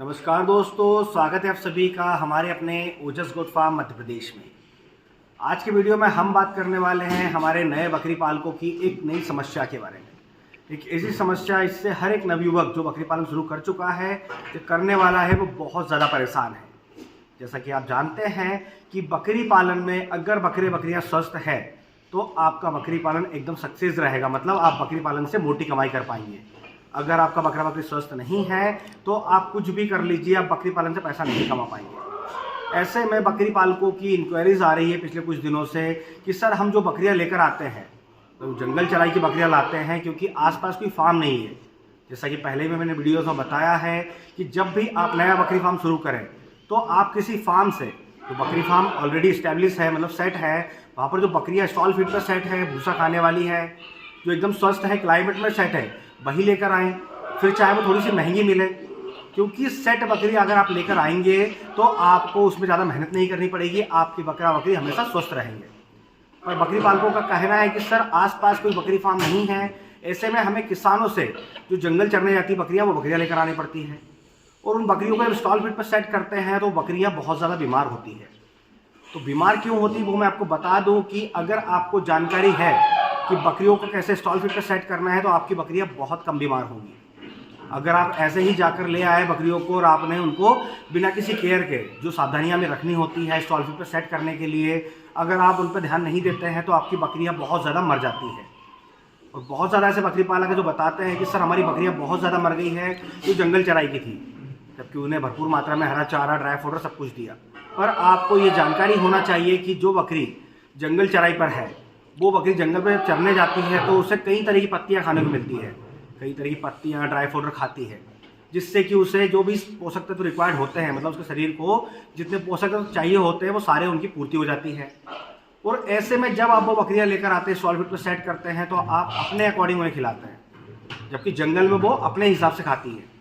नमस्कार दोस्तों, स्वागत है आप सभी का हमारे अपने ओजस गोट फार्म मध्य प्रदेश में। आज के वीडियो में हम बात करने वाले हैं हमारे नए बकरी पालकों की एक नई समस्या के बारे में। एक ऐसी समस्या, इससे हर एक नवयुवक जो बकरी पालन शुरू कर चुका है, जो करने वाला है, वो बहुत ज़्यादा परेशान है। जैसा कि आप जानते हैं कि बकरी पालन में अगर बकरियाँ स्वस्थ है तो आपका बकरी पालन एकदम सक्सेस रहेगा, मतलब आप बकरी पालन से मोटी कमाई कर पाएंगे। अगर आपका बकरी स्वस्थ नहीं है तो आप कुछ भी कर लीजिए, आप बकरी पालन से पैसा नहीं कमा पाएंगे। ऐसे में बकरी पालकों की इंक्वायरीज आ रही है पिछले कुछ दिनों से कि सर हम जो बकरियां लेकर आते हैं तो जंगल चराई की बकरियां लाते हैं, क्योंकि आसपास कोई फार्म नहीं है। जैसा कि पहले भी मैंने वीडियोस में बताया है कि जब भी आप नया बकरी फार्म शुरू करें तो आप किसी फार्म से, जो बकरी फार्म ऑलरेडी इस्टेब्लिश है, मतलब सेट है, वहाँ पर जो बकरियाँ स्टॉल फीड पर सेट है, भूसा खाने वाली है, जो एकदम स्वस्थ है, क्लाइमेट में सेट है, वही लेकर आएँ। फिर चाहे वो थोड़ी सी महंगी मिले, क्योंकि सेट बकरी अगर आप लेकर आएंगे तो आपको उसमें ज़्यादा मेहनत नहीं करनी पड़ेगी, आपकी बकरी हमेशा स्वस्थ रहेंगे। और बकरी पालकों का कहना है कि सर आसपास कोई बकरी फार्म नहीं है, ऐसे में हमें किसानों से जो जंगल चरने जाती बकरियाँ, वो बकरियाँ लेकर आनी पड़ती हैं। और उन बकरियों को जब स्टॉल फीड पर सेट करते हैं तो बकरियाँ बहुत ज़्यादा बीमार होती है। तो बीमार क्यों होती है वो मैं आपको बता दूं कि अगर आपको जानकारी है कि बकरियों को कैसे स्टॉल फीड पर सेट करना है तो आपकी बकरियां बहुत कम बीमार होंगी। अगर आप ऐसे ही जाकर ले आए बकरियों को और आपने उनको बिना किसी केयर के जो सावधानियां में रखनी होती है स्टॉल फीड पर सेट करने के लिए, अगर आप उन पर ध्यान नहीं देते हैं तो आपकी बकरियां बहुत ज़्यादा मर जाती है। और बहुत ज़्यादा ऐसे बकरी पालक है जो बताते हैं कि सर हमारी बकरियाँ बहुत ज़्यादा मर गई है जो जंगल चराई की थी, जबकि उन्हें भरपूर मात्रा में हरा चारा, ड्राई पाउडर सब कुछ दिया। पर आपको ये जानकारी होना चाहिए कि जो बकरी जंगल चराई पर है, वो बकरी जंगल में चरने जाती है तो उसे कई तरह की पत्तियां खाने को मिलती है, कई तरह की पत्तियां, ड्राई पाउडर खाती है, जिससे कि उसे जो भी पोषक तत्व रिक्वायर्ड होते हैं, मतलब उसके शरीर को जितने पोषक तत्व चाहिए होते हैं वो सारे उनकी पूर्ति हो जाती है। और ऐसे में जब आप वो बकरियाँ लेकर आते हैं, स्टॉल फीड पर सेट करते हैं, तो आप अपने अकॉर्डिंग उन्हें खिलाते हैं, जबकि जंगल में वो अपने हिसाब से खाती है।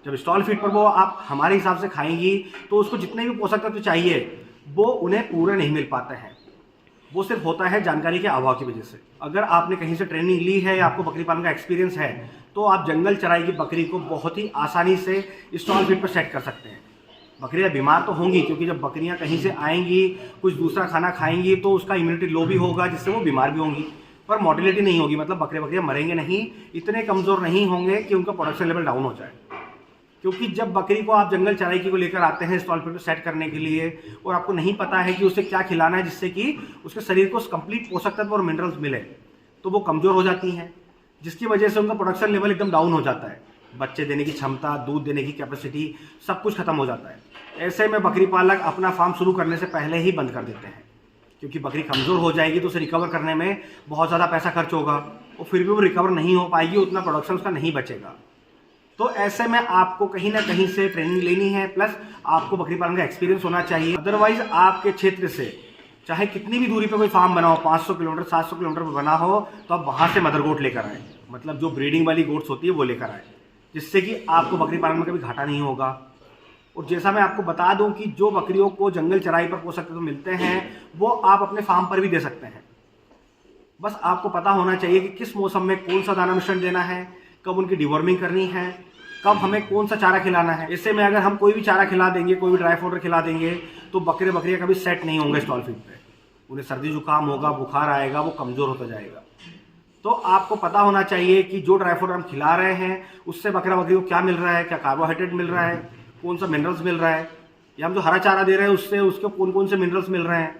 जब स्टॉल फीड पर वो आप हमारे हिसाब से खाएंगी तो उसको जितने भी पोषक तत्व चाहिए वो उन्हें पूरे नहीं मिल पाते हैं। वो सिर्फ होता है जानकारी के अभाव की वजह से। अगर आपने कहीं से ट्रेनिंग ली है या आपको बकरी पालन का एक्सपीरियंस है तो आप जंगल चराई की बकरी को बहुत ही आसानी से स्टॉल फीड पर सेट कर सकते हैं। बकरियां बीमार तो होंगी, क्योंकि जब बकरियां कहीं से आएंगी, कुछ दूसरा खाना खाएंगी तो उसका इम्यूनिटी लो भी होगा, जिससे वो बीमार भी होंगी, पर मोर्टेलिटी नहीं होगी, मतलब बकरियां मरेंगे नहीं, इतने कमज़ोर नहीं होंगे कि उनका प्रोडक्शन लेवल डाउन हो जाए। क्योंकि जब बकरी को आप जंगल चराई की को लेकर आते हैं स्टॉल फीड पर सेट करने के लिए और आपको नहीं पता है कि उसे क्या खिलाना है जिससे कि उसके शरीर को कंप्लीट पोषक तत्व और मिनरल्स मिले, तो वो कमज़ोर हो जाती हैं, जिसकी वजह से उनका प्रोडक्शन लेवल एकदम डाउन हो जाता है। बच्चे देने की क्षमता, दूध देने की कैपेसिटी, सब कुछ खत्म हो जाता है। ऐसे में बकरी पालक अपना फार्म शुरू करने से पहले ही बंद कर देते हैं, क्योंकि बकरी कमज़ोर हो जाएगी तो उसे रिकवर करने में बहुत ज़्यादा पैसा खर्च होगा और फिर भी वो रिकवर नहीं हो पाएगी, उतना प्रोडक्शन उसका नहीं बचेगा। तो ऐसे में आपको कहीं ना कहीं से ट्रेनिंग लेनी है, प्लस आपको बकरी पालन का एक्सपीरियंस होना चाहिए। अदरवाइज आपके क्षेत्र से चाहे कितनी भी दूरी पे कोई फार्म बना हो, 500 किलोमीटर 700 किलोमीटर पर बना हो, तो आप वहाँ से मदर गोट लेकर आए, मतलब जो ब्रीडिंग वाली गोट्स होती है वो लेकर आए, जिससे कि आपको बकरी पालन में कभी घाटा नहीं होगा। और जैसा मैं आपको बता दूं कि जो बकरियों को जंगल चराई पर पोषक तत्व मिलते हैं वो आप अपने फार्म पर भी दे सकते हैं। बस आपको पता होना चाहिए कि किस मौसम में कौन सा दाना मिश्रण देना है, कब उनकी डिवॉर्मिंग करनी है, कब हमें कौन सा चारा खिलाना है। इससे में अगर हम कोई भी चारा खिला देंगे, कोई भी ड्राई पाउडर खिला देंगे तो बकरियां कभी सेट नहीं होंगे स्टॉल फीड पे, उन्हें सर्दी जुकाम होगा, बुखार आएगा, वो कमज़ोर होता जाएगा। तो आपको पता होना चाहिए कि जो ड्राई पाउडर हम खिला रहे हैं उससे बकरी को क्या मिल रहा है, क्या कार्बोहाइड्रेट मिल रहा है, कौन सा मिनरल्स मिल रहा है, या हम जो हरा चारा दे रहे हैं उससे उसको कौन कौन से मिनरल्स मिल रहे हैं,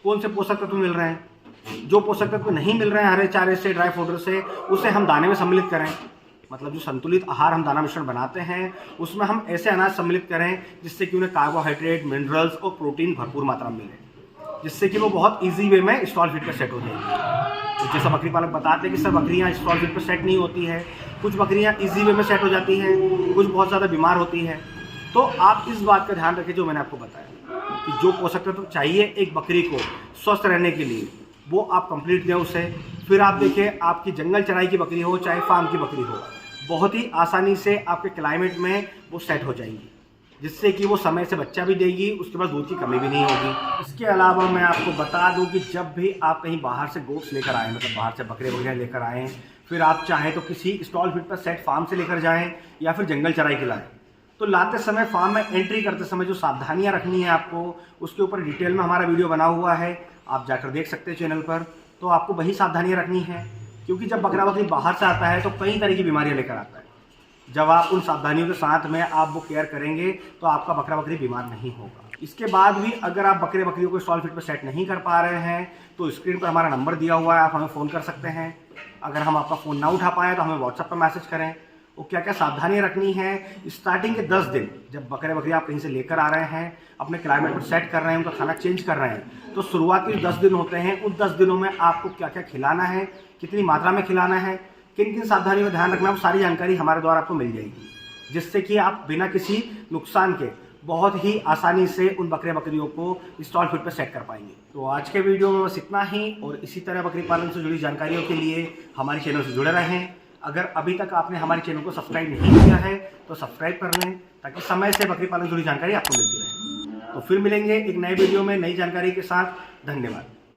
कौन से पोषक तत्व मिल रहे हैं। जो पोषक तत्व नहीं मिल रहे हैं हरे चारे से, ड्राई पाउडर से, उसे हम दाने में सम्मिलित करें। मतलब जो संतुलित आहार हम दाना मिश्रण बनाते हैं उसमें हम ऐसे अनाज सम्मिलित करें जिससे कि उन्हें कार्बोहाइड्रेट, मिनरल्स और प्रोटीन भरपूर मात्रा में मिले, जिससे कि वो बहुत ईजी वे में स्टॉल फीड पर सेट हो जाएगी। तो जैसा बकरी पालक बताते हैं कि सर बकरियाँ स्टॉल फीड पर सेट नहीं होती है, कुछ बकरियाँ ईजी वे में सेट हो जाती हैं, कुछ बहुत ज़्यादा बीमार होती हैं। तो आप इस बात का ध्यान रखें जो मैंने आपको बताया कि जो पोषक तत्व चाहिए एक बकरी को स्वस्थ रहने के लिए वो आप कंप्लीट दें उसे। फिर आप देखिए, आपकी जंगल चराई की बकरी हो चाहे फार्म की बकरी हो, बहुत ही आसानी से आपके क्लाइमेट में वो सेट हो जाएंगी, जिससे कि वो समय से बच्चा भी देगी, उसके बाद दूध की कमी भी नहीं होगी। इसके अलावा मैं आपको बता दूं कि जब भी आप कहीं बाहर से गोट्स लेकर आएँ, मतलब बाहर से बकरे वगैरह लेकर आएँ, फिर आप चाहें तो किसी स्टॉल फीड पर सेट फार्म से लेकर जाएँ या फिर जंगल चराई खिलाएँ, तो लाते समय फार्म में एंट्री करते समय जो सावधानियां रखनी है आपको, उसके ऊपर डिटेल में हमारा वीडियो बना हुआ है, आप जाकर देख सकते हैं चैनल पर। तो आपको वही सावधानियां रखनी है, क्योंकि जब बकरा बकरी बाहर से आता है तो कई तरह की बीमारियां लेकर आता है। जब आप उन सावधानियों के साथ में आप वो केयर करेंगे तो आपका बकरा बकरी बीमार नहीं होगा। इसके बाद भी अगर आप बकरे बकरियों को स्टॉल फीड पर सेट नहीं कर पा रहे हैं तो स्क्रीन पर हमारा नंबर दिया हुआ है, आप हमें फ़ोन कर सकते हैं। अगर हम आपका फ़ोन ना उठा पाएँ तो हमें व्हाट्सएप पर मैसेज करें। वो क्या क्या सावधानियां रखनी है, स्टार्टिंग के 10 दिन जब बकरे बकरी आप कहीं से लेकर आ रहे हैं, अपने क्लाइमेट पर सेट कर रहे हैं, उनका खाना चेंज कर रहे हैं, तो शुरुआती 10 दिन होते हैं, उन 10 दिनों में आपको क्या क्या खिलाना है, कितनी मात्रा में खिलाना है, किन किन सावधानियों का ध्यान रखना है, वो सारी जानकारी हमारे द्वारा आपको मिल जाएगी, जिससे कि आप बिना किसी नुकसान के बहुत ही आसानी से उन बकरे बकरियों को स्टॉल फीड पर सेट कर पाएंगे। तो आज के वीडियो में बस इतना ही, और इसी तरह बकरी पालन से जुड़ी जानकारियों के लिए हमारे चैनल से जुड़े रहें। अगर अभी तक आपने हमारे चैनल को सब्सक्राइब नहीं किया है तो सब्सक्राइब कर लें, ताकि समय से बकरी पालन से जुड़ी जानकारी आपको मिलती रहे। तो फिर मिलेंगे एक नए वीडियो में नई जानकारी के साथ। धन्यवाद।